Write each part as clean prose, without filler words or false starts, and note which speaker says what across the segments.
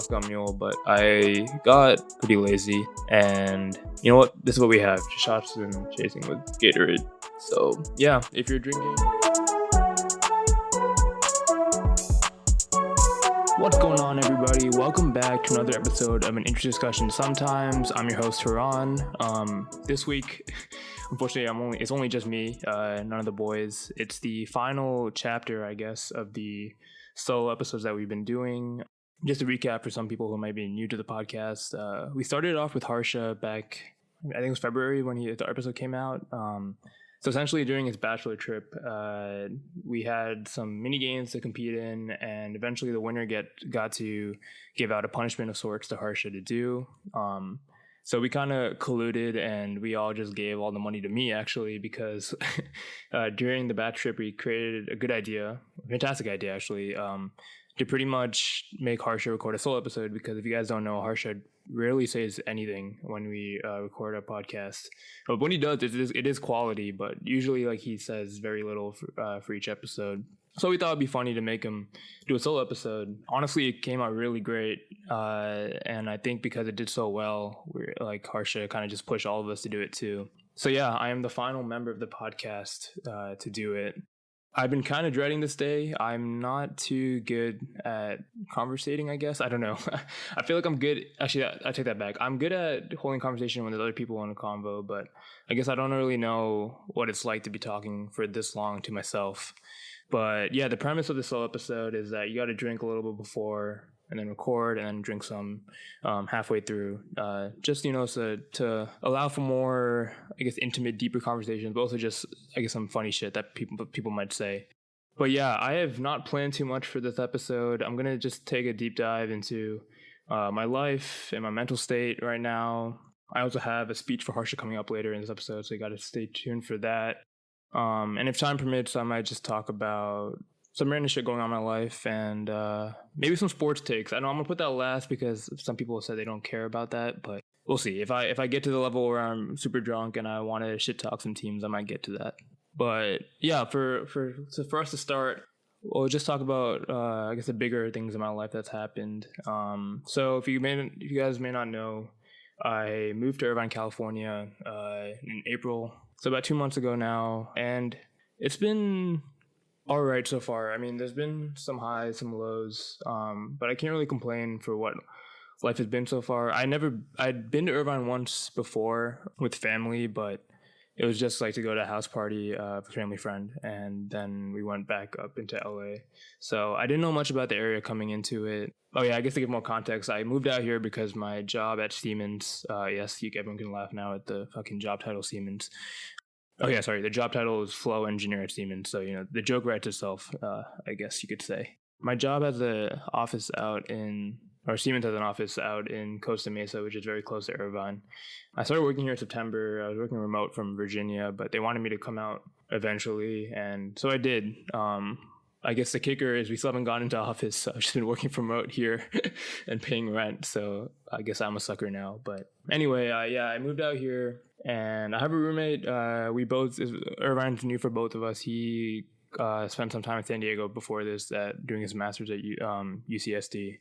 Speaker 1: shotgun mule, but I got pretty lazy, and you know what? This is what we have: just shots and chasing with Gatorade. So yeah, if you're drinking. What's going on, everybody? Welcome back to another episode of An Interesting Discussion Sometimes. I'm your host, Haran. This week, unfortunately, it's only just me, none of the boys. It's the final chapter, I guess, of the solo episodes that we've been doing. Just to recap for some people who might be new to the podcast, we started off with Harsha back, I think it was February when the episode came out. So essentially during his bachelor trip, we had some mini games to compete in, and eventually the winner got to give out a punishment of sorts to Harsha to do. So we kind of colluded, and we all just gave all the money to me, actually, because during the batch trip, we created a fantastic idea, actually, to pretty much make Harsha record a solo episode, because if you guys don't know, Harsha rarely says anything when we record a podcast. But when he does, it is quality, but usually like he says very little for each episode. So we thought it'd be funny to make him do a solo episode. Honestly, it came out really great, and I think because it did so well, we're like Harsha kind of just pushed all of us to do it too. So yeah, I am the final member of the podcast to do it. I've been kind of dreading this day. I'm not too good at conversating, I guess. I don't know. I feel like I'm good. Actually, I take that back. I'm good at holding conversation when there's other people in a convo, but I guess I don't really know what it's like to be talking for this long to myself. But yeah, the premise of this solo episode is that you got to drink a little bit before and then record and then drink some halfway through. Just, so to allow for more, I guess, intimate, deeper conversations, but also just, I guess, some funny shit that people might say. But yeah, I have not planned too much for this episode. I'm going to just take a deep dive into my life and my mental state right now. I also have a speech for Harsha coming up later in this episode, so you got to stay tuned for that. And if time permits, I might just talk about some random shit going on in my life and maybe some sports takes. I know I'm gonna put that last because some people have said they don't care about that, but we'll see. If I get to the level where I'm super drunk and I want to shit talk some teams, I might get to that. But yeah, for us to start, we'll just talk about I guess the bigger things in my life that's happened. So if you guys may not know, I moved to Irvine, California in April. So about 2 months ago now, and it's been all right so far. I mean, there's been some highs, some lows, but I can't really complain for what life has been so far. I'd been to Irvine once before with family, but it was just like to go to a house party for a family friend, and then we went back up into LA. So I didn't know much about the area coming into it. Oh yeah, I guess to give more context, I moved out here because my job at Siemens, yes, everyone can laugh now at the fucking job title Siemens. Oh yeah, sorry, the job title is flow engineer at Siemens, so the joke writes itself, I guess you could say. My job has Siemens has an office out in Costa Mesa, which is very close to Irvine. I started working here in September. I was working remote from Virginia, but they wanted me to come out eventually, and so I did. I guess the kicker is we still haven't gone into office, so I've just been working from remote here and paying rent, so I guess I'm a sucker now. But anyway, I moved out here, and I have a roommate. Irvine's new for both of us. He spent some time in San Diego before this, doing his master's at UCSD.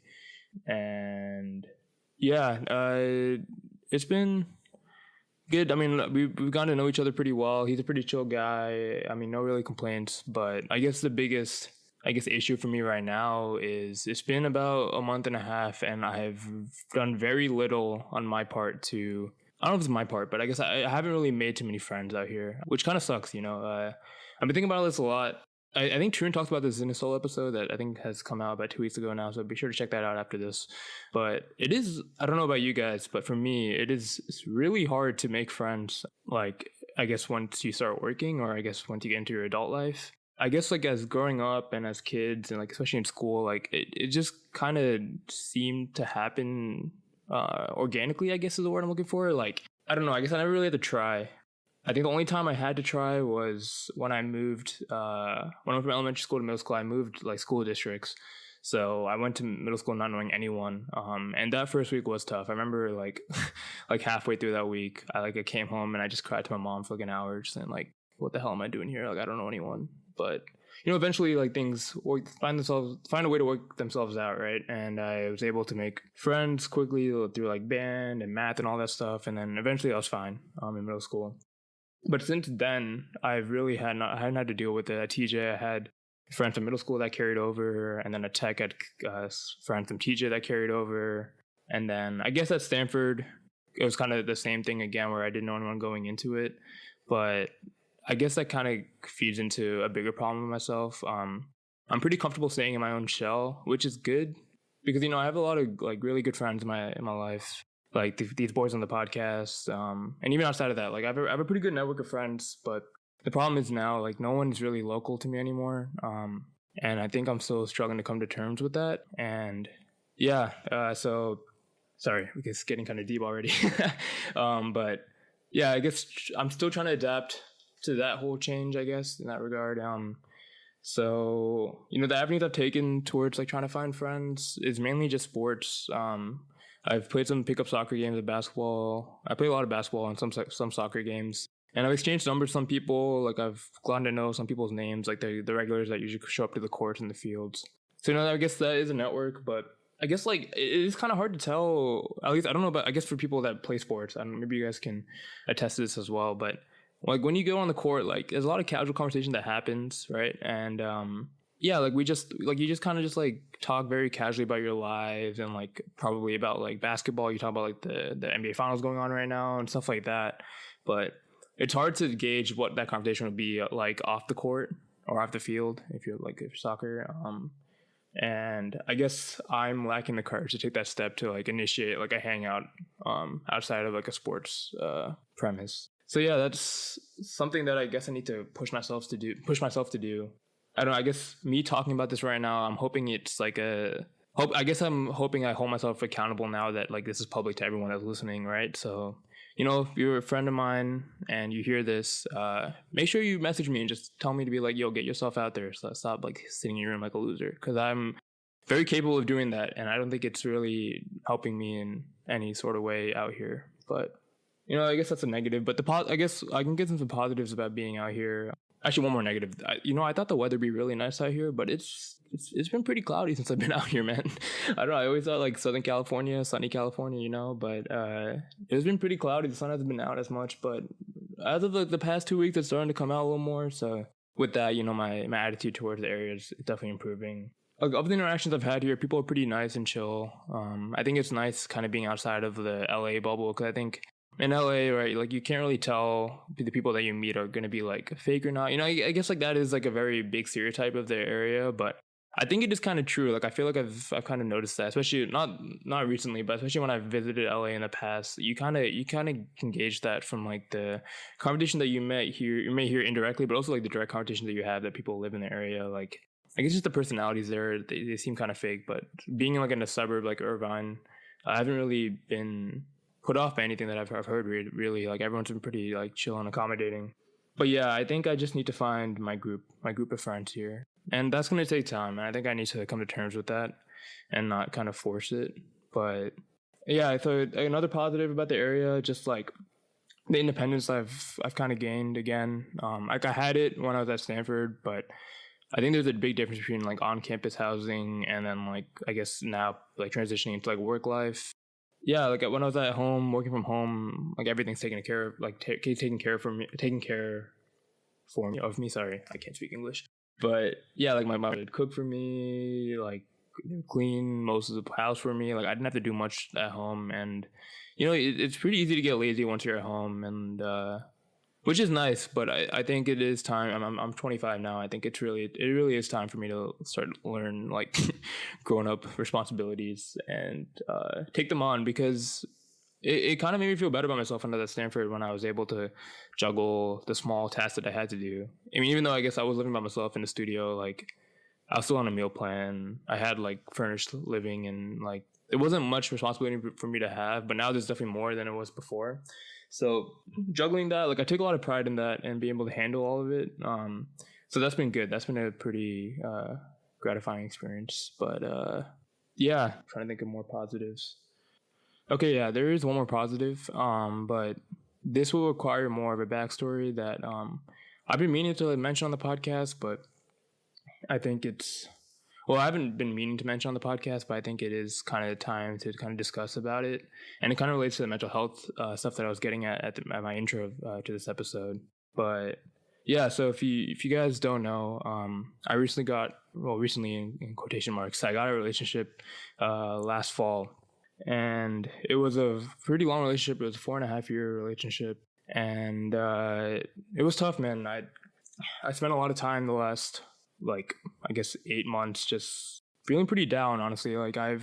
Speaker 1: And yeah, it's been good. I mean, we've gotten to know each other pretty well. He's a pretty chill guy. I mean, no really complaints, but I guess the biggest issue for me right now is it's been about a month and a half, and I've done very little on my part to, I don't know if it's my part, but I guess I haven't really made too many friends out here, which kind of sucks, I've been thinking about this a lot. I think Trun talked about this in a solo episode that I think has come out about 2 weeks ago now, so be sure to check that out after this. But it is, I don't know about you guys, but for me, it's really hard to make friends, like, I guess once you start working, or I guess once you get into your adult life. I guess like as growing up and as kids and like especially in school, like it just kind of seemed to happen organically, I guess is the word I'm looking for. Like, I don't know, I guess I never really had to try. I think the only time I had to try was when I moved, when I went from elementary school to middle school. I moved like school districts. So I went to middle school not knowing anyone. And that first week was tough. I remember like halfway through that week, I came home and I just cried to my mom for like an hour, just saying like, what the hell am I doing here? Like, I don't know anyone. But eventually like things find a way to work themselves out, right? And I was able to make friends quickly through like band and math and all that stuff, and then eventually I was fine in middle school. But since then, I've really I hadn't had to deal with it. At TJ, I had friends from middle school that carried over, and then at Tech, I had friends from TJ that carried over, and then I guess at Stanford, it was kind of the same thing again, where I didn't know anyone going into it. But I guess that kind of feeds into a bigger problem with myself. I'm pretty comfortable staying in my own shell, which is good because I have a lot of like really good friends in my life, like these boys on the podcast, and even outside of that, like I have a pretty good network of friends. But the problem is now, like, no one is really local to me anymore, and I think I'm still struggling to come to terms with that. And yeah, so sorry, because it's getting kind of deep already. But yeah, I guess I'm still trying to adapt to that whole change, I guess, in that regard. So the avenues I've taken towards like trying to find friends is mainly just sports. I've played some pickup soccer games of basketball. I play a lot of basketball and some soccer games. And I've exchanged numbers with some people. Like I've gotten to know some people's names, like the regulars that usually show up to the courts and the fields. So I guess that is a network, but I guess like it is kind of hard to tell. At least I don't know, but I guess for people that play sports, I don't know, maybe you guys can attest to this as well. But like when you go on the court, like there's a lot of casual conversation that happens, right? And yeah, like you just kind of just like talk very casually about your lives and like probably about like basketball. You talk about like the NBA finals going on right now and stuff like that. But it's hard to gauge what that conversation would be like off the court or off the field if you're soccer. And I guess I'm lacking the courage to take that step to like initiate like a hangout outside of like a sports premise. So yeah, that's something that I guess I need to push myself to do. I don't know, I guess me talking about this right now, I'm hoping it's like I'm hoping I hold myself accountable now that like this is public to everyone that's listening, right? So, if you're a friend of mine and you hear this, make sure you message me and just tell me to be like, yo, get yourself out there. So stop like sitting in your room like a loser. Because I'm very capable of doing that. And I don't think it's really helping me in any sort of way out here. But, I guess that's a negative. But I guess I can get some positives about being out here. Actually, one more negative. I thought the weather would be really nice out here, but it's been pretty cloudy since I've been out here, man. I don't know. I always thought like Southern California, sunny California, but it's been pretty cloudy. The sun hasn't been out as much, but as of the past 2 weeks, it's starting to come out a little more. So with that, my attitude towards the area is definitely improving. Like, of the interactions I've had here, people are pretty nice and chill. I think it's nice kind of being outside of the LA bubble because I think in LA, right, like you can't really tell the people that you meet are going to be like fake or not. I guess like that is like a very big stereotype of the area, but I think it is kind of true. Like I feel like I've kind of noticed that, especially not recently, but especially when I've visited LA in the past. You kind of can gauge that from like the conversation that you may hear indirectly, but also like the direct conversation that you have that people live in the area. Like I guess just the personalities there, they seem kind of fake. But being like in a suburb like Irvine, I haven't really been put off by anything that I've heard. Really, like everyone's been pretty like chill and accommodating. But yeah, I think I just need to find my group of friends here, and that's going to take time. And I think I need to come to terms with that and not kind of force it. But yeah, I thought another positive about the area, just like the independence I've kind of gained again. Like I had it when I was at Stanford, but I think there's a big difference between like on-campus housing and then like I guess now like transitioning into like work life. Yeah, like when I was at home, working from home, like everything's taken care of, like taking care of me. Sorry, I can't speak English. But yeah, like my mom would cook for me, like clean most of the house for me. Like I didn't have to do much at home, and it's pretty easy to get lazy once you're at home, and which is nice. But I think it is time. I'm 25 now. I think it really is time for me to start learn like grown up responsibilities and take them on, because it kind of made me feel better about myself when I was at Stanford, when I was able to juggle the small tasks that I had to do. I mean, even though I guess I was living by myself in the studio, like I was still on a meal plan. I had like furnished living, and like it wasn't much responsibility for me to have, but now there's definitely more than it was before. So juggling that, like I took a lot of pride in that and being able to handle all of it. So that's been good. That's been a pretty gratifying experience. But yeah, I'm trying to think of more positives. Okay, yeah, there is one more positive, but this will require more of a backstory that I've been meaning to mention on the podcast, but I think it's well, I haven't been meaning to mention on the podcast, but I think it is kind of time to kind of discuss about it, and it kind of relates to the mental health stuff that I was getting at my intro to this episode. But yeah, so if you guys don't know, I recently in quotation marks, I got a relationship last fall, and it was a pretty long relationship. It was a 4.5 year relationship, and it was tough, man. I spent a lot of time the last, like, I guess 8 months just feeling pretty down, honestly. Like I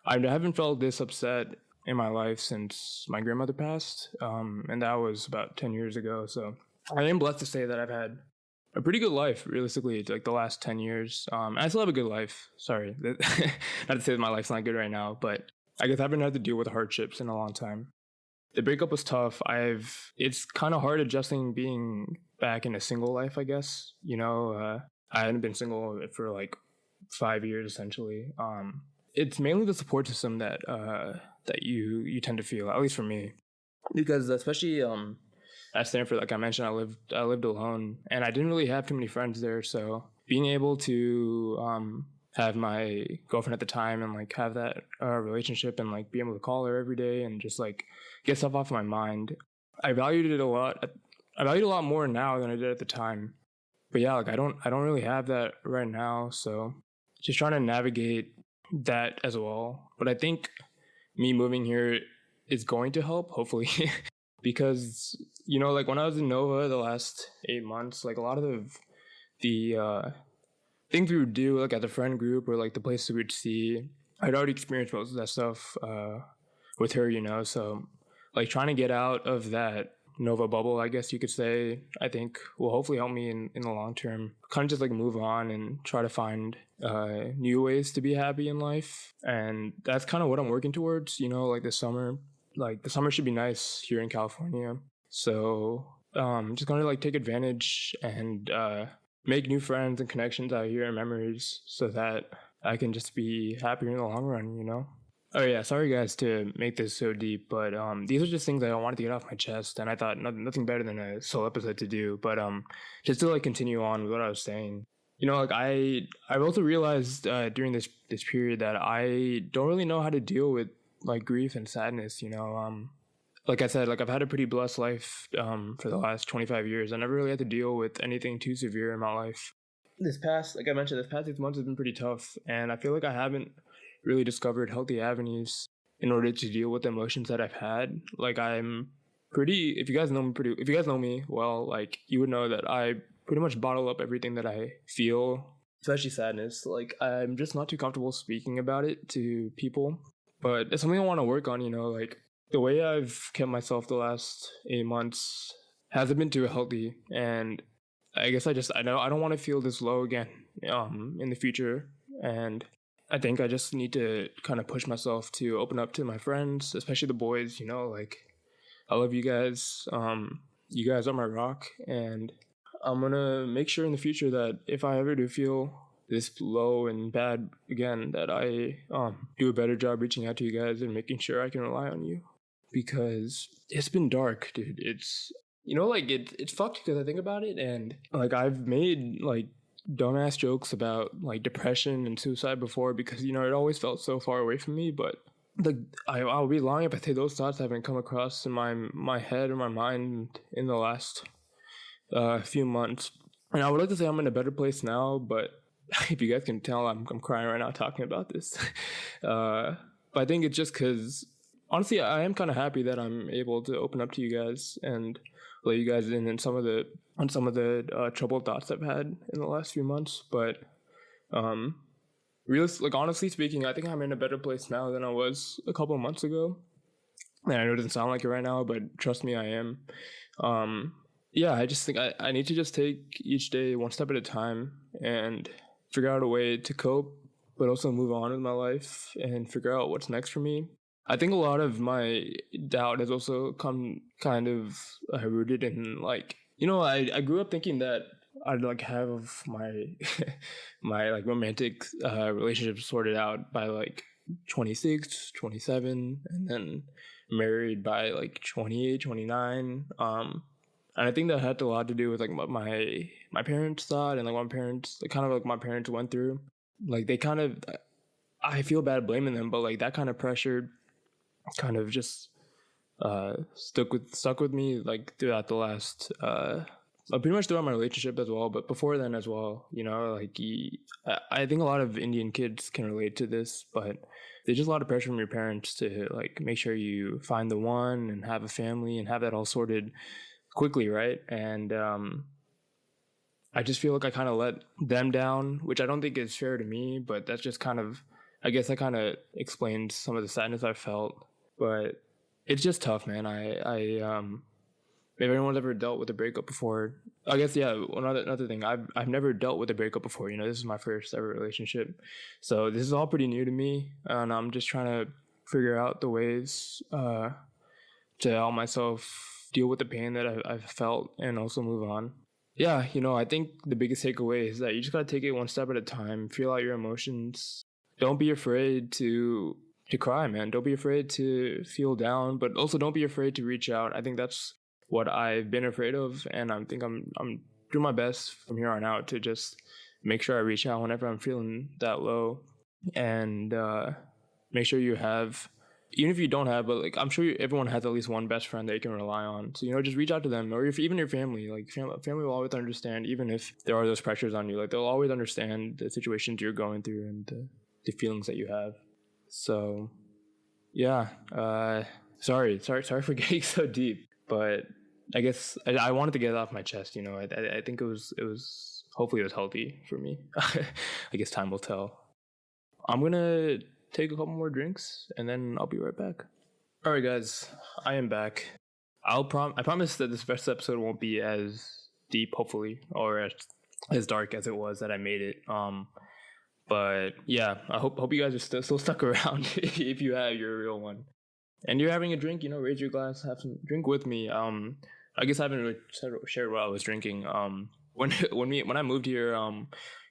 Speaker 1: haven't felt this upset in my life since my grandmother passed, and that was about 10 years ago. So I am blessed to say that I've had a pretty good life, realistically, like the last 10 years. I still have a good life. Sorry, not to say that my life's not good right now, but I guess I haven't had to deal with hardships in a long time. The breakup was tough. It's kind of hard adjusting being back in a single life, I guess. I hadn't been single for like 5 years essentially. It's mainly the support system that you tend to feel, at least for me, because especially at Stanford, like I mentioned, I lived alone, and I didn't really have too many friends there. So being able to have my girlfriend at the time and like have that relationship and like be able to call her every day and just like get stuff off my mind, I valued it a lot. I value it a lot more now than I did at the time. But yeah, like I don't really have that right now. So just trying to navigate that as well. But I think me moving here is going to help, hopefully, because like when I was in Nova the last 8 months, like a lot of the things we would do, like at the friend group or like the places we would see, I'd already experienced most of that stuff with her, So like trying to get out of that Nova bubble, I guess you could say, I think will hopefully help me in the long term. Kind of just like move on and try to find new ways to be happy in life. And that's kind of what I'm working towards, like this summer. Like the summer should be nice here in California. So just gonna like take advantage and make new friends and connections out here and memories so that I can just be happier in the long run. Oh yeah, sorry guys to make this so deep, but these are just things that I wanted to get off my chest, and I thought nothing better than a solo episode to do. But just to like continue on with what I was saying, like I've also realized during this period that I don't really know how to deal with like grief and sadness. Like I said, like I've had a pretty blessed life for the last 25 years. I never really had to deal with anything too severe in my life. Like I mentioned, this past 6 months has been pretty tough, and I feel like I haven't really discovered healthy avenues in order to deal with the emotions that I've had. Like if you guys know me well, like you would know that I pretty much bottle up everything that I feel, especially sadness. Like I'm just not too comfortable speaking about it to people, but it's something I want to work on, like the way I've kept myself the last 8 months hasn't been too healthy, and I guess I know I don't want to feel this low again in the future, and I think I just need to kind of push myself to open up to my friends, especially the boys, like I love you guys. You guys are my rock, and I'm going to make sure in the future that if I ever do feel this low and bad again, that I do a better job reaching out to you guys and making sure I can rely on you, because it's been dark, dude. It's it's fucked because I think about it, and like I've made like dumbass jokes about like depression and suicide before because it always felt so far away from me, but like I'll be lying if I say those thoughts haven't come across in my head or my mind in the last few months. And I would like to say I'm in a better place now, but if you guys can tell, I'm crying right now talking about this. But I think it's just because honestly I am kind of happy that I'm able to open up to you guys and let you guys in some of the troubled thoughts I've had in the last few months. But honestly speaking, I think I'm in a better place now than I was a couple of months ago. And I know it doesn't sound like it right now, but trust me, I am. Yeah, I just think I need to just take each day one step at a time and figure out a way to cope, but also move on with my life and figure out what's next for me. I think a lot of my doubt has also come kind of rooted in like, I grew up thinking that I'd like have my my like romantic relationship sorted out by like 26, 27, and then married by like 28, 29. And I think that had a lot to do with like my parents thought and like my parents, like kind of like my parents went through. Like they kind of, I feel bad blaming them, but like that kind of pressure kind of just stuck with me like throughout the last pretty much throughout my relationship as well, but before then as well. Like I think a lot of Indian kids can relate to this, but there's just a lot of pressure from your parents to like make sure you find the one and have a family and have that all sorted quickly, right? And I just feel like I kind of let them down, which I don't think is fair to me, but that's just kind of, I guess that kind of explains some of the sadness I felt. But it's just tough, man. If anyone's ever dealt with a breakup before, I guess, yeah, another thing, I've never dealt with a breakup before. This is my first ever relationship. So this is all pretty new to me, and I'm just trying to figure out the ways to help myself deal with the pain that I've felt and also move on. Yeah, I think the biggest takeaway is that you just gotta take it one step at a time, feel out your emotions. Don't be afraid to cry, man. Don't be afraid to feel down, but also don't be afraid to reach out. I think that's what I've been afraid of, and I think I'm doing my best from here on out to just make sure I reach out whenever I'm feeling that low, and make sure you have, even if you don't have, but like I'm sure everyone has at least one best friend that you can rely on. So just reach out to them, or if even your family. Like family will always understand, even if there are those pressures on you. Like they'll always understand the situations you're going through and the feelings that you have. So yeah, sorry for getting so deep, but I guess I wanted to get it off my chest. I think it was hopefully it was healthy for me. I guess time will tell. I'm gonna take a couple more drinks and then I'll be right back. All right, guys, I am back. I promise that this first episode won't be as deep, hopefully, or as dark as it was that I made it. But yeah, I hope you guys are still stuck around if you have your real one, and you're having a drink. Raise your glass, have some drink with me. I guess I haven't really shared what I was drinking. When I moved here,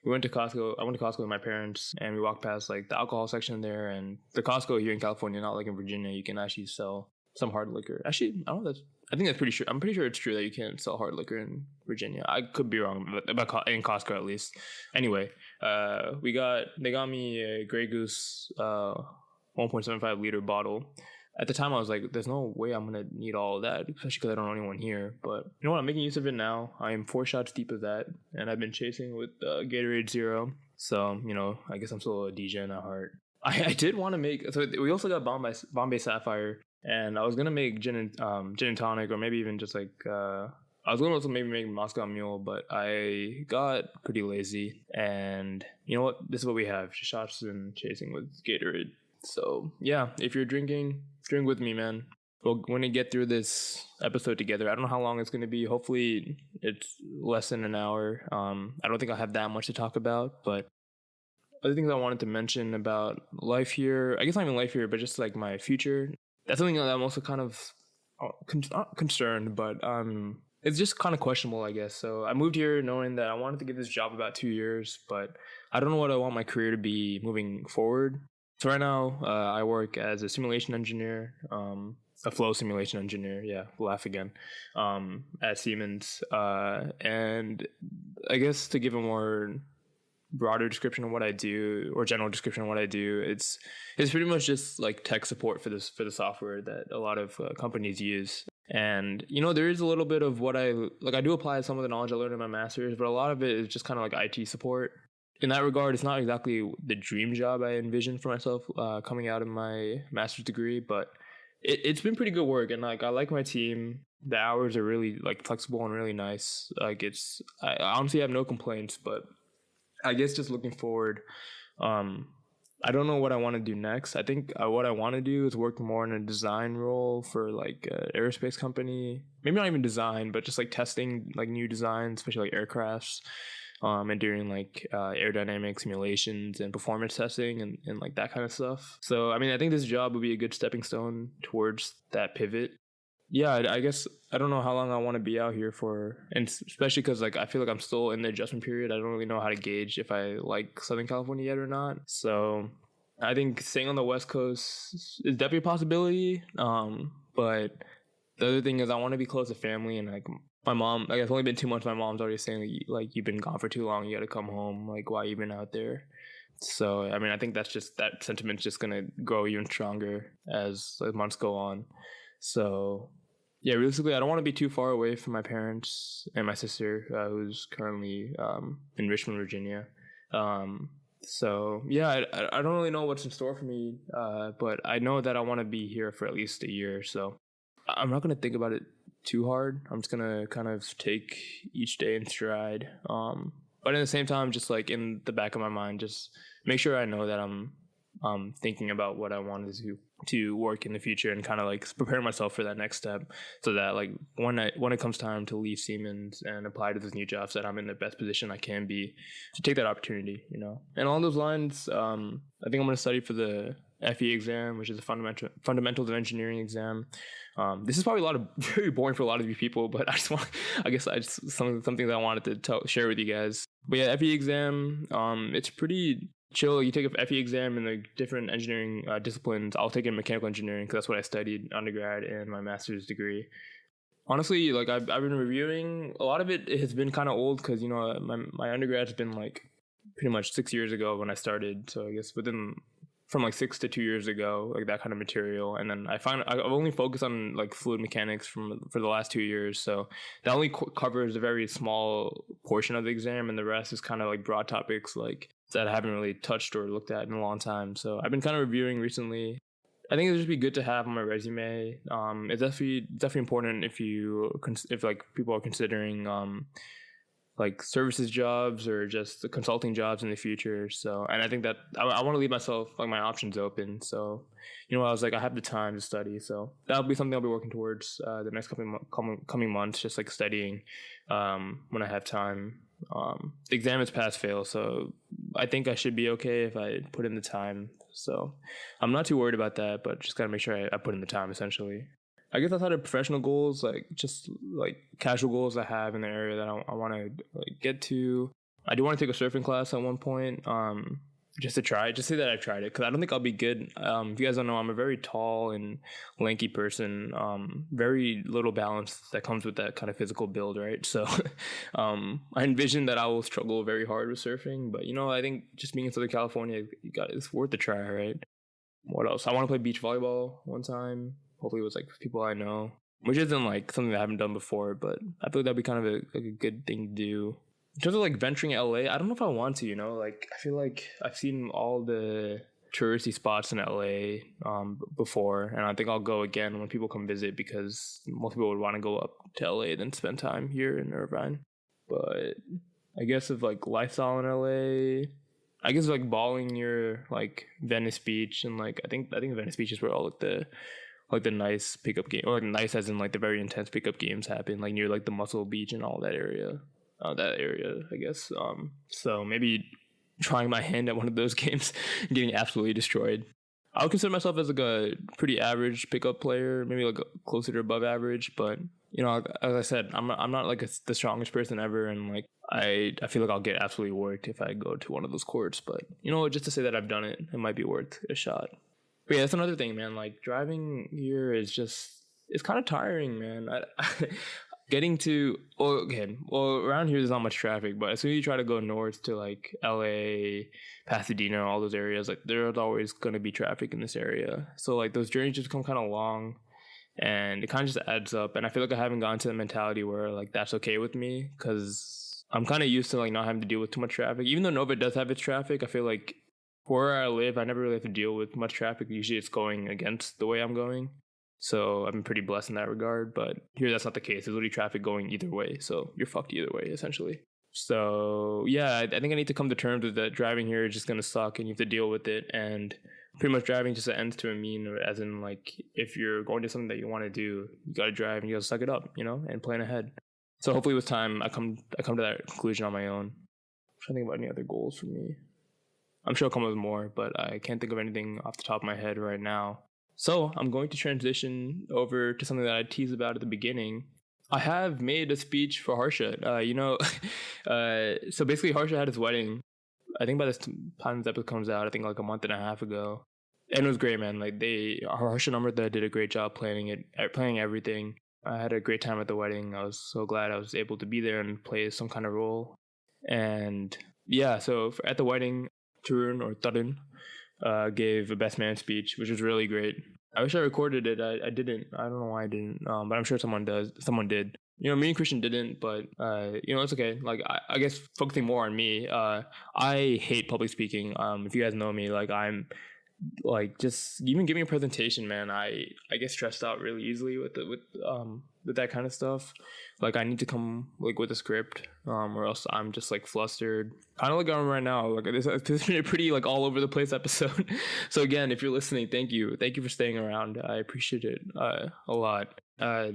Speaker 1: we went to Costco. I went to Costco with my parents, and we walked past like the alcohol section there, and the Costco here in California, not like in Virginia, you can actually sell some hard liquor. Actually, I think that's pretty sure. I'm pretty sure it's true that you can't sell hard liquor in Virginia. I could be wrong, but in Costco at least. Anyway, they got me a Grey Goose 1.75 liter bottle. At the time, I was like, there's no way I'm going to need all of that, especially because I don't know anyone here. But you know what? I'm making use of it now. I am 4 shots deep of that, and I've been chasing with Gatorade Zero. So, I guess I'm still a DJ at heart. I did want to make... So we also got Bombay Sapphire, and I was going to make gin and tonic, or maybe even just like... I was going to also maybe make Moscow Mule, but I got pretty lazy. And you know what? This is what we have. Shots and chasing with Gatorade. So, yeah, if you're drinking, drink with me, man. We're going to get through this episode together. I don't know how long it's going to be. Hopefully, it's less than an hour. I don't think I'll have that much to talk about, but other things I wanted to mention about life here, I guess not even life here, but just like my future. That's something that I'm also kind of not concerned, but it's just kind of questionable, I guess. So I moved here knowing that I wanted to give this job about 2 years, but I don't know what I want my career to be moving forward. So right now, I work as a simulation engineer, a flow simulation engineer. Yeah, laugh again. At Siemens, and I guess to give a more broader description of what I do, or general description of what I do, it's pretty much just like tech support for the software that a lot of companies use. And there is a little bit of what I do apply some of the knowledge I learned in my master's, but a lot of it is just kind of like IT support. In that regard, it's not exactly the dream job I envisioned for myself coming out of my master's degree, but it's been pretty good work, and like I like my team. The hours are really like flexible and really nice. Like I honestly have no complaints, but I guess just looking forward, I don't know what I want to do next. I think what I want to do is work more in a design role for like an aerospace company. Maybe not even design, but just like testing like new designs, especially like aircrafts. And doing like aerodynamic simulations and performance testing and like that kind of stuff. So, I mean, I think this job would be a good stepping stone towards that pivot. Yeah, I guess I don't know how long I want to be out here for, and especially because like I feel like I'm still in the adjustment period. I don't really know how to gauge if I like Southern California yet or not. So I think staying on the West Coast is definitely a possibility. But the other thing is I want to be close to family, and like My mom, like, it's only been 2 months. My mom's already saying like you've been gone for too long. You got to come home. Like, why you been out there? So I mean, I think that sentiment's just gonna grow even stronger as like months go on. So yeah, realistically, I don't want to be too far away from my parents and my sister, who's currently in Richmond, Virginia. Um, so yeah, I don't really know what's in store for me, but I know that I want to be here for at least a year. So I'm not gonna think about it too hard. I'm just gonna kind of take each day in stride. But at the same time, just like in the back of my mind, just make sure I know that I'm thinking about what I want to work in the future and kind of like prepare myself for that next step, so that like when it comes time to leave Siemens and apply to this new job, that I'm in the best position I can be to take that opportunity, you know. And along those lines, I think I'm going to study for the FE exam, which is a fundamentals of engineering exam. This is probably a lot of very boring for a lot of you people, but I guess something that I wanted to share with you guys. But yeah, FE exam, it's pretty chill. You take a FE exam in the different engineering disciplines. I'll take it in mechanical engineering because that's what I studied undergrad and my master's degree. Honestly, like I've been reviewing a lot of it. It has been kind of old because, you know, my undergrad's been like pretty much 6 years ago when I started. So I guess from like 6 to 2 years ago, like that kind of material. And then I've only focused on like fluid mechanics for the last 2 years. So that only covers a very small portion of the exam, and the rest is kind of like broad topics like that I haven't really touched or looked at in a long time. So I've been kind of reviewing recently. I think it'd just be good to have on my resume. It's definitely important if like people are considering like services jobs or just consulting jobs in the future. So, and I think that I want to leave myself like my options open. So, you know, I was like, I have the time to study. So that'll be something I'll be working towards the next coming months, just like studying when I have time. The exam is pass fail, so I think I should be okay if I put in the time. So I'm not too worried about that, but just gotta make sure I put in the time essentially. I guess outside of professional goals, like just like casual goals I have in the area that I want to like get to. I do want to take a surfing class at one point, just to try, just say that I've tried it, because I don't think I'll be good. If you guys don't know, I'm a very tall and lanky person, very little balance that comes with that kind of physical build, right? So I envision that I will struggle very hard with surfing, but you know, I think just being in Southern California, it's worth a try, right? What else? I want to play beach volleyball one time. Hopefully with like people I know, which isn't like something I haven't done before, but I feel like that'd be kind of a good thing to do. In terms of like venturing LA, I don't know if I want to, you know, like I feel like I've seen all the touristy spots in LA before, and I think I'll go again when people come visit, because most people would want to go up to LA than spend time here in Irvine. But I guess of like lifestyle in LA, I guess like balling near like Venice Beach, and like I think Venice Beach is where all like the nice pickup game, or like nice as in like the very intense pickup games happen, like near like the Muscle Beach and all that area. I guess. So maybe trying my hand at one of those games and getting absolutely destroyed. I would consider myself as like a pretty average pickup player, maybe like closer to above average. But you know, as I said, I'm not like the strongest person ever, and like I feel like I'll get absolutely worked if I go to one of those courts. But you know, just to say that I've done it, it might be worth a shot. But yeah, that's another thing, man. Like driving here is it's kind of tiring, man. Getting to around here there's not much traffic, but as soon as you try to go north to like LA, Pasadena, all those areas, like there's always gonna be traffic in this area. So like those journeys just become kind of long, and it kind of just adds up. And I feel like I haven't gotten to the mentality where like that's okay with me, because I'm kind of used to like not having to deal with too much traffic. Even though Nova does have its traffic, I feel like where I live, I never really have to deal with much traffic. Usually it's going against the way I'm going. So I'm pretty blessed in that regard. But here, that's not the case. There's literally traffic going either way. So you're fucked either way, essentially. So yeah, I think I need to come to terms with that. Driving here is just going to suck, and you have to deal with it. And pretty much driving just an ends to a mean, as in like if you're going to something that you want to do, you got to drive and you got to suck it up, you know, and plan ahead. So hopefully with time, I come to that conclusion on my own. I'm trying to think about any other goals for me. I'm sure I'll come up with more, but I can't think of anything off the top of my head right now. So I'm going to transition over to something that I teased about at the beginning. I have made a speech for Harsha. So basically Harsha had his wedding. I think by this time this episode comes out, I think like a month and a half ago. And it was great, man. Like Harsha and Amrita did a great job planning everything. I had a great time at the wedding. I was so glad I was able to be there and play some kind of role. And yeah, so at the wedding, Tarun gave a best man speech, which was really great. I wish I recorded it. I didn't. I don't know why I didn't. But I'm sure someone does. Someone did. Me and Christian didn't, but it's okay. Like I guess focusing more on me. I hate public speaking. If you guys know me, like I'm like just even giving a presentation, man, I get stressed out really easily with that kind of stuff. Like I need to come like with a script, or else I'm just like flustered, kind of like I'm right now. Like this has been a pretty like all over the place episode. So again, if you're listening, thank you for staying around. I appreciate it a lot. I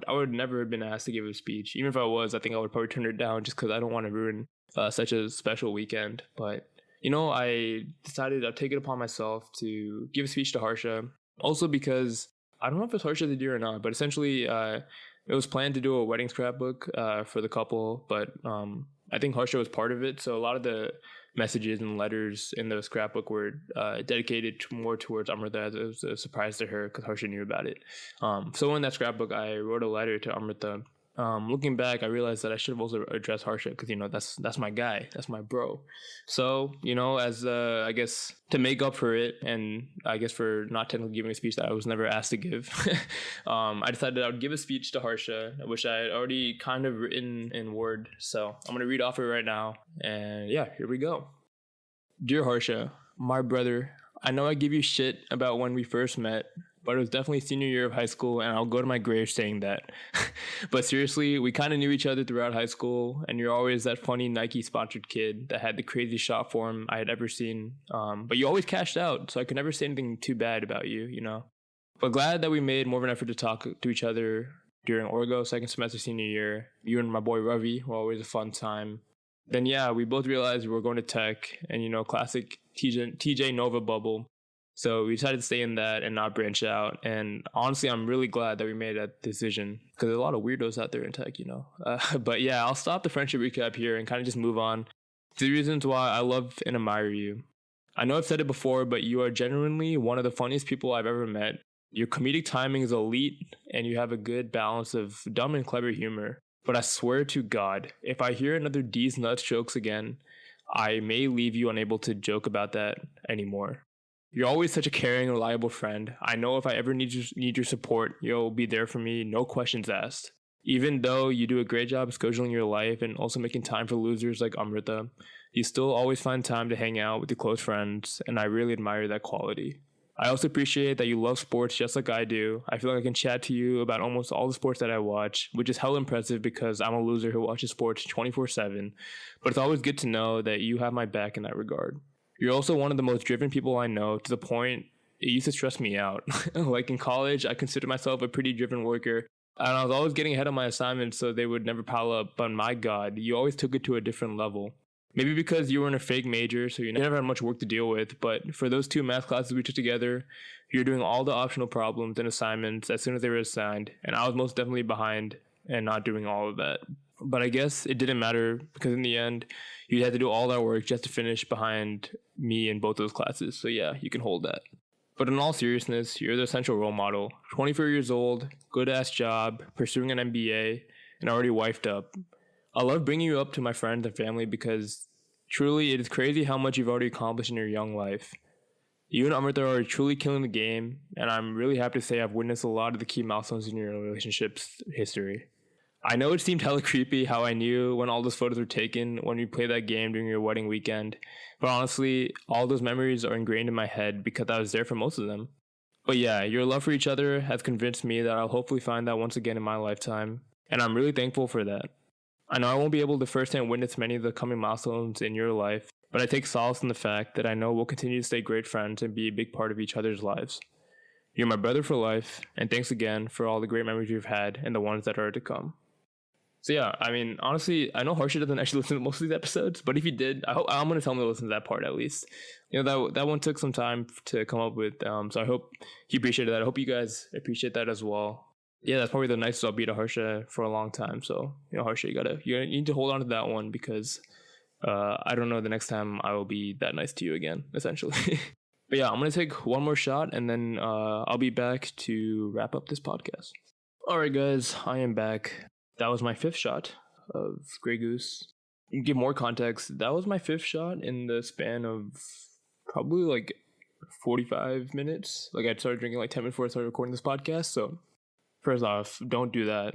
Speaker 1: would never have been asked to give a speech. Even if I was, I think I would probably turn it down just because I don't want to ruin such a special weekend. But I decided I'd take it upon myself to give a speech to Harsha. Also because I don't know if it's Harsha to do or not, but essentially it was planned to do a wedding scrapbook for the couple, but I think Harsha was part of it. So a lot of the messages and letters in the scrapbook were dedicated more towards Amrita, as it was a surprise to her because Harsha knew about it. So in that scrapbook, I wrote a letter to Amrita. Looking back, I realized that I should have also addressed Harsha because that's my guy, that's my bro. So as I guess to make up for it, and I guess for not technically giving a speech that I was never asked to give, I decided I would give a speech to Harsha, which I had already kind of written in Word. So I'm gonna read off it right now, and yeah, here we go. Dear Harsha, my brother, I know I give you shit about when we first met, but it was definitely senior year of high school, and I'll go to my grave saying that. But seriously, we kind of knew each other throughout high school, and you're always that funny Nike-sponsored kid that had the craziest shot form I had ever seen. But you always cashed out, so I could never say anything too bad about you. But glad that we made more of an effort to talk to each other during Orgo second semester senior year. You and my boy Ravi were always a fun time. Then yeah, we both realized we were going to tech, and classic TJ Nova bubble. So we decided to stay in that and not branch out. And honestly, I'm really glad that we made that decision because there's a lot of weirdos out there in tech, But yeah, I'll stop the friendship recap here and kind of just move on to the reasons why I love and admire you. I know I've said it before, but you are genuinely one of the funniest people I've ever met. Your comedic timing is elite, and you have a good balance of dumb and clever humor. But I swear to God, if I hear another D's nuts jokes again, I may leave you unable to joke about that anymore. You're always such a caring, reliable friend. I know if I ever need your support, you'll be there for me, no questions asked. Even though you do a great job scheduling your life and also making time for losers like Amrita, you still always find time to hang out with your close friends, and I really admire that quality. I also appreciate that you love sports just like I do. I feel like I can chat to you about almost all the sports that I watch, which is hell impressive because I'm a loser who watches sports 24/7, but it's always good to know that you have my back in that regard. You're also one of the most driven people I know, to the point it used to stress me out. Like in college, I considered myself a pretty driven worker, and I was always getting ahead of my assignments so they would never pile up, but my God, you always took it to a different level. Maybe because you were in a fake major, so you never had much work to deal with, but for those 2 math classes we took together, you're doing all the optional problems and assignments as soon as they were assigned, and I was most definitely behind and not doing all of that. But I guess it didn't matter because in the end, you had to do all that work just to finish behind me in both those classes. So yeah, you can hold that. But in all seriousness, you're the essential role model. 24 years old, good ass job, pursuing an MBA, and already wifed up. I love bringing you up to my friends and family because truly it is crazy how much you've already accomplished in your young life. You and Amrita are truly killing the game, and I'm really happy to say I've witnessed a lot of the key milestones in your relationship's history. I know it seemed hella creepy how I knew when all those photos were taken when we played that game during your wedding weekend, but honestly, all those memories are ingrained in my head because I was there for most of them. But yeah, your love for each other has convinced me that I'll hopefully find that once again in my lifetime, and I'm really thankful for that. I know I won't be able to firsthand witness many of the coming milestones in your life, but I take solace in the fact that I know we'll continue to stay great friends and be a big part of each other's lives. You're my brother for life, and thanks again for all the great memories you've had and the ones that are to come. So yeah, I mean, honestly, I know Harsha doesn't actually listen to most of these episodes, but if he did, I'm gonna tell him to listen to that part at least. That one took some time to come up with, so I hope he appreciated that. I hope you guys appreciate that as well. Yeah, that's probably the nicest I'll be to Harsha for a long time. So Harsha, you need to hold on to that one because I don't know the next time I will be that nice to you again, essentially. But yeah, I'm gonna take one more shot and then I'll be back to wrap up this podcast. All right, guys, I am back. That was my fifth shot of Grey Goose. To give more context, that was my fifth shot in the span of probably like 45 minutes. Like I started drinking like 10 minutes before I started recording this podcast. So first off, don't do that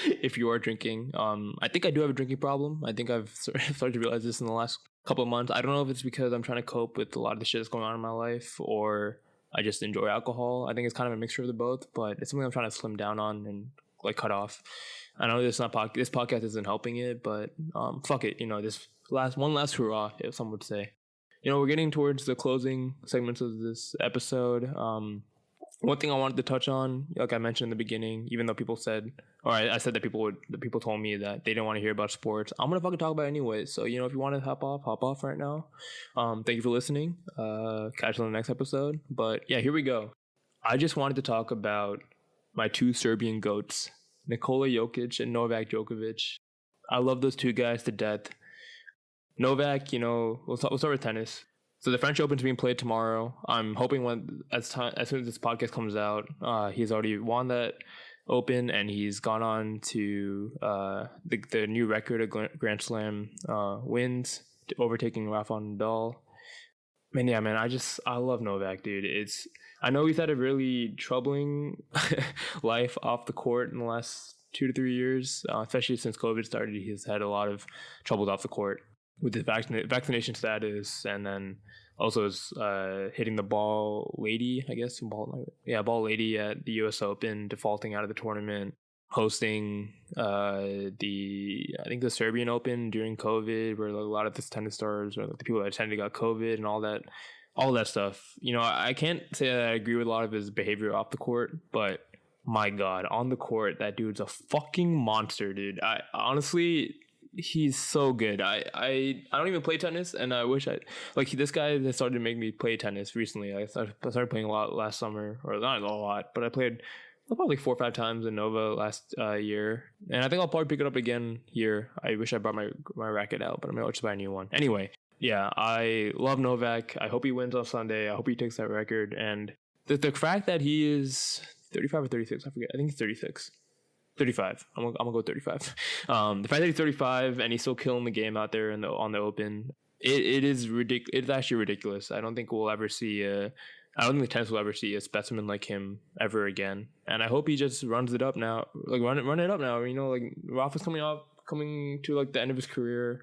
Speaker 1: if you are drinking. I think I do have a drinking problem. I think I've started to realize this in the last couple of months. I don't know if it's because I'm trying to cope with a lot of the shit that's going on in my life, or I just enjoy alcohol. I think it's kind of a mixture of the both, but it's something I'm trying to slim down on and like cut off. I know this podcast isn't helping it, but fuck it. This last hurrah, if some would say. We're getting towards the closing segments of this episode. One thing I wanted to touch on, like I mentioned in the beginning, even though people said, or I said that people told me that they didn't want to hear about sports, I'm gonna fucking talk about it anyway. So if you want to hop off right now. Thank you for listening. Catch you on the next episode. But yeah, here we go. I just wanted to talk about my two Serbian goats, Nikola Jokic and Novak Djokovic. I love those two guys to death. Novak, we'll start with tennis. So the French Open's being played tomorrow. I'm hoping as soon as this podcast comes out, he's already won that Open and he's gone on to the new record of Grand Slam wins, overtaking Rafael Nadal. Man, yeah, man, I love Novak, dude. I know he's had a really troubling life off the court in the last 2 to 3 years, especially since COVID started. He's had a lot of troubles off the court with his vaccination status, and then also his hitting the ball lady, I guess. Ball lady at the U.S. Open, defaulting out of the tournament, hosting the Serbian Open during COVID, where a lot of the tennis stars or the people that attended got COVID and all that stuff. I can't say that I agree with a lot of his behavior off the court, but my God, on the court, that dude's a fucking monster, dude. I honestly, he's so good. I don't even play tennis, and I wish this guy has started to make me play tennis recently. I started playing a lot last summer, or not a lot, but I played probably 4 or 5 times in Nova last year, and I think I'll probably pick it up again here. I wish I brought my racket out, but I'm gonna just buy a new one anyway. Yeah, I love Novak. I hope he wins on Sunday. I hope he takes that record, and the fact that he is 35 or 36, I forget. I think he's 36. 35. I'm gonna go 35. The fact that he's 35 and he's still killing the game out there on the Open, it is ridiculous. It's actually ridiculous. I don't think tennis will ever see a specimen like him ever again. And I hope he just runs it up now. Like run it up now. Rafa's coming to like the end of his career.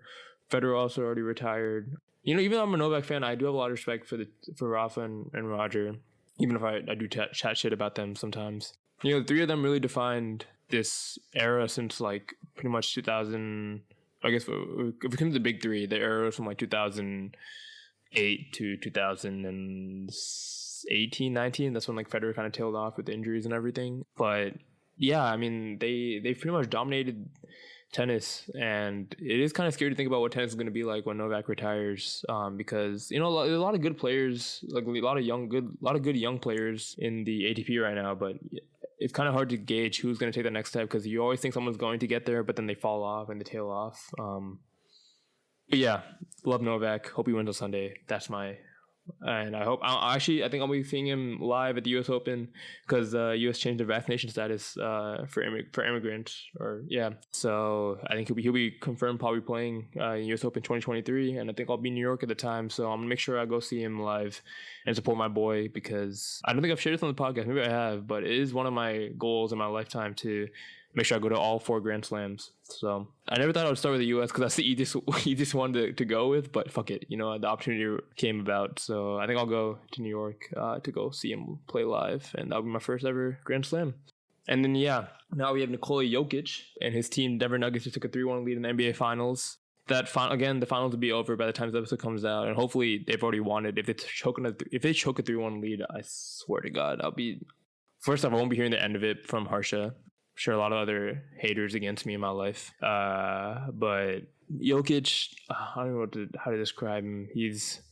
Speaker 1: Federer also already retired. Even though I'm a Novak fan, I do have a lot of respect for Rafa and Roger. Even if I do chat shit about them sometimes. The three of them really defined this era since like pretty much 2000. I guess if it comes to the big three, the era from like 2008 to 2018, 19. That's when like Federer kind of tailed off with injuries and everything. But yeah, I mean they pretty much dominated tennis, and it is kind of scary to think about what tennis is going to be like when Novak retires, because there's a lot of good players, like a lot of good young players in the ATP right now, but it's kind of hard to gauge who's going to take the next step, because you always think someone's going to get there, but then they fall off and they tail off. But yeah, love Novak. Hope he wins on Sunday. And I think I'll be seeing him live at the U.S. Open, because U.S. changed their vaccination status for immigrants. So I think he'll be confirmed probably playing U.S. Open 2023, and I think I'll be in New York at the time. So I'm gonna make sure I go see him live and support my boy, because I don't think I've shared this on the podcast. Maybe I have, but it is one of my goals in my lifetime to make sure I go to all 4 Grand Slams. So I never thought I would start with the U.S. because that's the easiest one to go with. But fuck it, the opportunity came about. So I think I'll go to New York to go see him play live, and that'll be my first ever Grand Slam. And then now we have Nikola Jokic and his team Denver Nuggets, who took a 3-1 lead in the NBA Finals. The finals will be over by the time this episode comes out, and hopefully they've already won it. If they choke a 3-1 lead, I swear to God, first off, I won't be hearing the end of it from Harsha. I'm sure a lot of other haters against me in my life. But Jokic, I don't know how to describe him. He's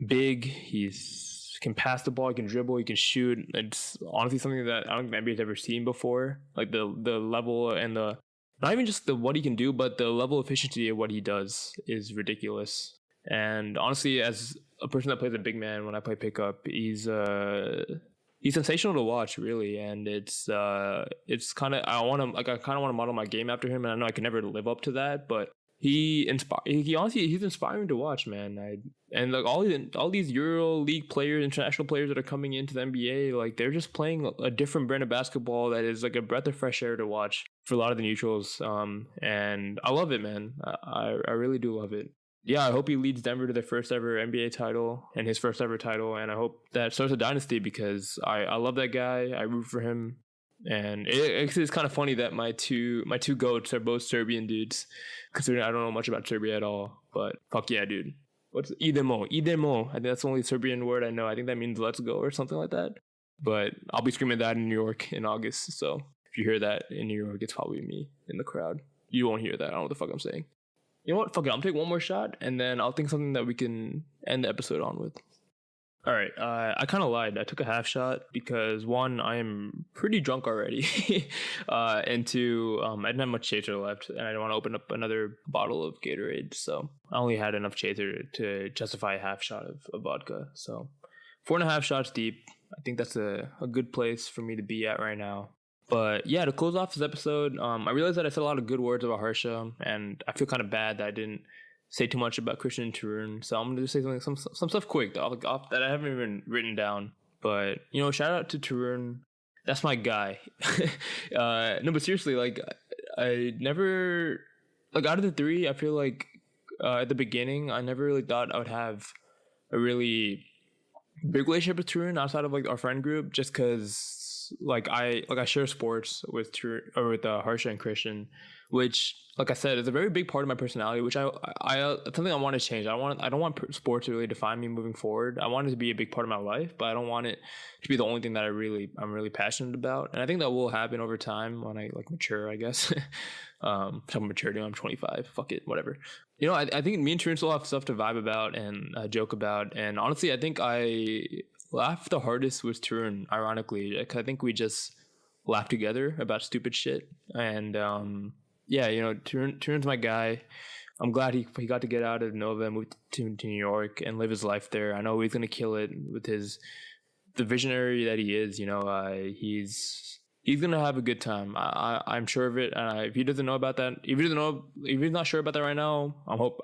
Speaker 1: big. He's can pass the ball. He can dribble. He can shoot. It's honestly something that I don't think NBA's ever seen before. Like the level and not even just what he can do, but the level of efficiency of what he does is ridiculous. And honestly, as a person that plays a big man when I play pickup, he's he's sensational to watch, really, and it's kind of I kind of want to model my game after him, and I know I can never live up to that, but he honestly he's inspiring to watch, man. And like all these Euro League players, international players that are coming into the NBA, like they're just playing a different brand of basketball that is like a breath of fresh air to watch for a lot of the neutrals. And I love it, man. I really do love it. Yeah, I hope he leads Denver to their first ever NBA title and his first ever title, and I hope that starts a dynasty because I love that guy. I root for him, and it's kind of funny that my two goats are both Serbian dudes, considering I don't know much about Serbia at all. But fuck yeah, dude. What's idemo? Idemo. I think that's the only Serbian word I know. I think that means let's go or something like that. But I'll be screaming that in New York in August. So if you hear that in New York, it's probably me in the crowd. You won't hear that. I don't know what the fuck I'm saying. You know what? Fuck it. I'll take one more shot, and then I'll think something that we can end the episode on with. All right. I kind of lied. I took a half shot because one, I am pretty drunk already, and two, I didn't have much chaser left, and I didn't want to open up another bottle of Gatorade, so I only had enough chaser to justify a half shot of vodka. So 4.5 shots deep. I think that's a good place for me to be at right now. But yeah, to close off this episode, I realized that I said a lot of good words about Harsha, and I feel kind of bad that I didn't say too much about Christian and Tarun. So I'm gonna just say some stuff quick that I haven't even written down. But you know, shout out to Tarun. That's my guy. No, but seriously, like I never like out of the three, I feel like at the beginning, I never really thought I would have a really big relationship with Tarun outside of like our friend group, just because like I share sports with Harsha and Christian, which like I said is a very big part of my personality, which I it's something I want to change. I don't want sports to really define me moving forward. I want it to be a big part of my life, but I don't want it to be the only thing that I'm really passionate about. And I think that will happen over time when I like mature, I guess. I'm maturity. I'm 25. Fuck it, whatever. You know, I think me and Tarun still have stuff to vibe about and joke about. And honestly, I think I laughed the hardest with Tarun, ironically, because I think we just laughed together about stupid shit. And yeah, you know, Tarun's my guy. I'm glad he got to get out of Nova and move to New York and live his life there. I know he's gonna kill it with the visionary that he is. You know, he's gonna have a good time. I'm sure of it. If he doesn't know about that, if he's not sure about that right now,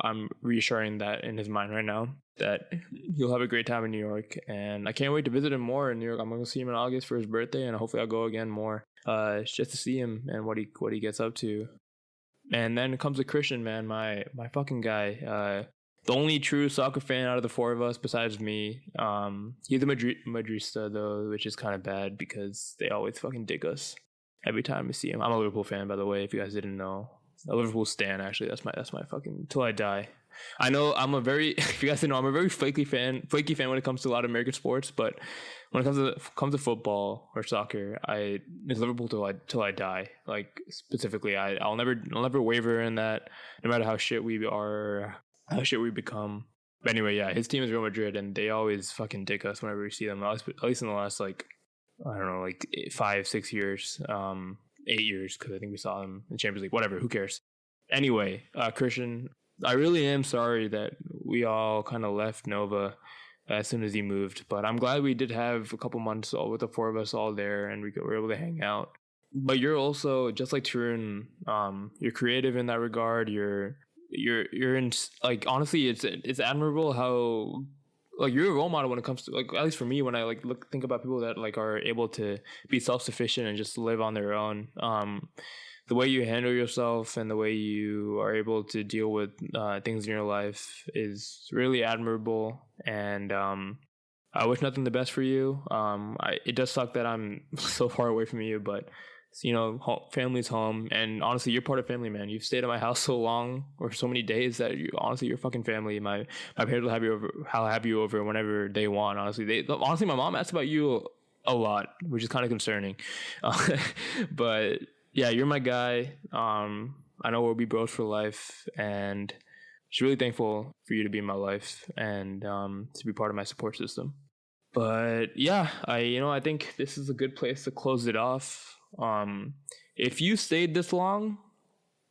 Speaker 1: I'm reassuring that in his mind right now that he'll have a great time in New York, and I can't wait to visit him more in New York. I'm gonna see him in August for his birthday, and hopefully I'll go again more. Just to see him and what he gets up to. And then comes the Christian, man, my fucking guy. The only true soccer fan out of the four of us besides me. He's a Madrista though, which is kind of bad because they always fucking dig us every time we see him. I'm a Liverpool fan, by the way, if you guys didn't know. A Liverpool stan, actually. That's my fucking till I die. I know if you guys didn't know, I'm a very flaky fan when it comes to a lot of American sports, but when it comes to football or soccer, it's Liverpool till I die. Like specifically, I'll never waver in that, no matter how shit we are, how shit we become. But anyway, yeah, his team is Real Madrid, and they always fucking dick us whenever we see them. At least in the last like I don't know, like 5-6 years, 8 years, because I think we saw them in Champions League. Whatever, who cares? Anyway, Christian, I really am sorry that we all kind of left Nova as soon as he moved, but I'm glad we did have a couple months all with the four of us all there, and we were able to hang out. But you're also just like Tarun. You're creative in that regard. You're in, like, honestly, it's admirable how like you're a role model when it comes to, like, at least for me, when I like think about people that like are able to be self-sufficient and just live on their own. The way you handle yourself and the way you are able to deal with things in your life is really admirable, and I wish nothing the best for you. It does suck that I'm so far away from you, but you know, family's home, and honestly, you're part of family, man. You've stayed at my house so long or so many days that you're fucking family. My parents will have you over. I'll have you over whenever they want. Honestly, my mom asks about you a lot, which is kind of concerning, but. Yeah, you're my guy. I know we'll be bros for life, and just really thankful for you to be in my life and to be part of my support system. But yeah, I think this is a good place to close it off. If you stayed this long,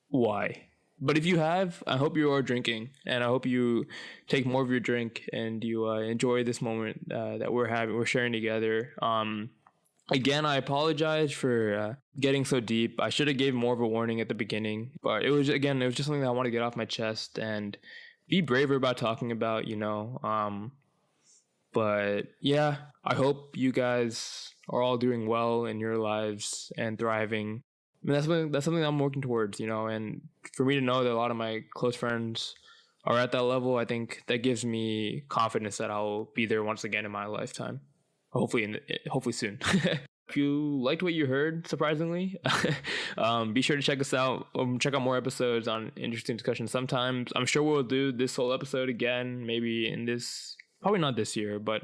Speaker 1: why? But if you have, I hope you are drinking, and I hope you take more of your drink and you enjoy this moment that we're sharing together. Again, I apologize for getting so deep. I should have gave more of a warning at the beginning, but it was just something that I want to get off my chest and be braver about talking about, but yeah, I hope you guys are all doing well in your lives and thriving. I mean, that's something I'm working towards, and for me to know that a lot of my close friends are at that level, I think that gives me confidence that I'll be there once again in my lifetime. Hopefully soon. If you liked what you heard, surprisingly, be sure to check us out. Check out more episodes on interesting discussions. Sometimes I'm sure we'll do this whole episode again. Maybe probably not this year, but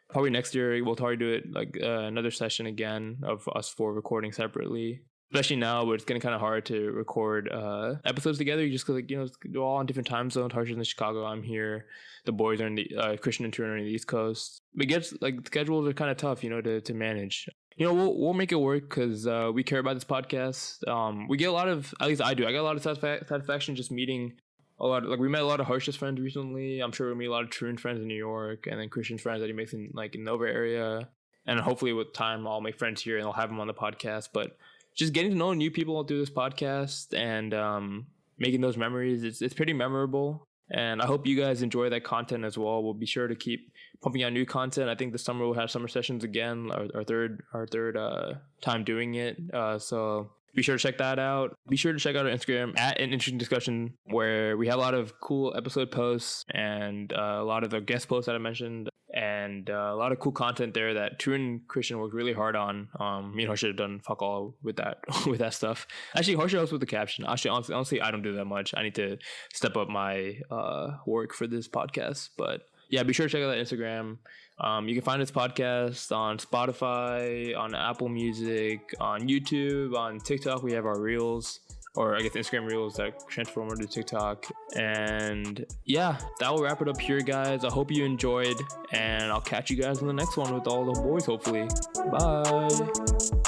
Speaker 1: probably next year we'll probably do it like another session again of us four recording separately. Especially now, but it's getting kind of hard to record episodes together. You just they're all on different time zones. Harsha's in Chicago. I'm here. The boys are in the Christian and Turner are in the East Coast. It gets schedules are kind of tough, to manage. We'll make it work because we care about this podcast. We get a lot of, at least I do. I get a lot of satisfaction just meeting a lot. We met a lot of Harsha's friends recently. I'm sure we'll meet a lot of Truman friends in New York, and then Christian's friends that he makes in the Nova area. And hopefully with time, I'll make friends here and I'll have them on the podcast. But just getting to know new people through this podcast and making those memories, it's pretty memorable. And I hope you guys enjoy that content as well. We'll be sure to keep pumping out new content. I think this summer we'll have summer sessions again, our third time doing it. So be sure to check that out. Be sure to check out our Instagram at An Interesting Discussion, where we have a lot of cool episode posts and a lot of the guest posts that I mentioned, and a lot of cool content there that True and Christian worked really hard on. Me and Harsha have done fuck all with that with that stuff. Actually, Harsha helps with the caption. Actually, honestly, I don't do that much. I need to step up my work for this podcast. But yeah, be sure to check out that Instagram. You can find this podcast on Spotify, on Apple Music, on YouTube, on TikTok. We have our Reels, or I guess Instagram Reels that transform over to TikTok. And yeah, that will wrap it up here, guys. I hope you enjoyed, and I'll catch you guys in the next one with all the boys, hopefully. Bye.